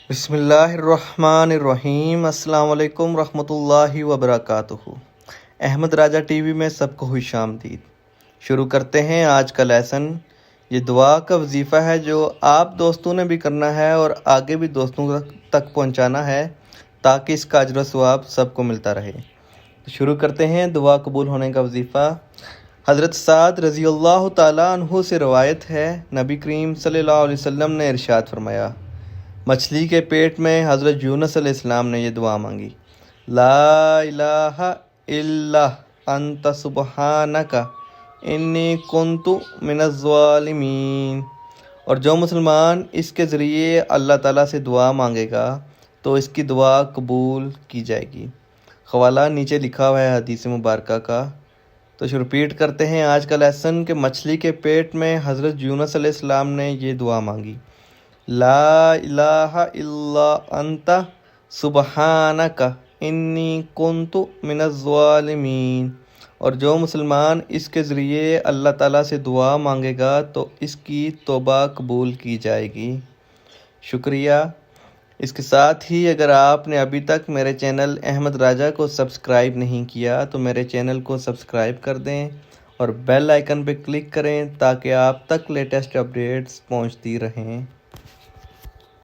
بسم اللہ الرحمن الرحیم۔ السلام علیکم ورحمۃ اللہ وبرکاتہ۔ احمد راجہ ٹی وی میں سب کو خوش آمدید۔ شروع کرتے ہیں آج کا لیسن۔ یہ دعا کا وظیفہ ہے جو آپ دوستوں نے بھی کرنا ہے اور آگے بھی دوستوں تک پہنچانا ہے تاکہ اس کا اجر و ثواب سب کو ملتا رہے۔ تو شروع کرتے ہیں دعا قبول ہونے کا وظیفہ۔ حضرت سعد رضی اللہ تعالیٰ عنہ سے روایت ہے، نبی کریم صلی اللہ علیہ وسلم نے ارشاد فرمایا، مچھلی کے پیٹ میں حضرت یونس علیہ السلام نے یہ دعا مانگی، لا الہ الا انت سبحانک انی کنت من الظالمین۔ اور جو مسلمان اس کے ذریعے اللہ تعالیٰ سے دعا مانگے گا تو اس کی دعا قبول کی جائے گی۔ حوالہ نیچے لکھا ہوا ہے حدیث مبارکہ کا۔ تو ریپیٹ کرتے ہیں آج کا لیسن کہ مچھلی کے پیٹ میں حضرت یونس علیہ السلام نے یہ دعا مانگی، لا الہ الا انت سبحانک انی کنت من الظالمین۔ اور جو مسلمان اس کے ذریعے اللہ تعالیٰ سے دعا مانگے گا تو اس کی توبہ قبول کی جائے گی۔ شکریہ۔ اس کے ساتھ ہی اگر آپ نے ابھی تک میرے چینل احمد راجہ کو سبسکرائب نہیں کیا تو میرے چینل کو سبسکرائب کر دیں اور بیل آئیکن پہ کلک کریں تاکہ آپ تک لیٹسٹ اپڈیٹس پہنچتی رہیں۔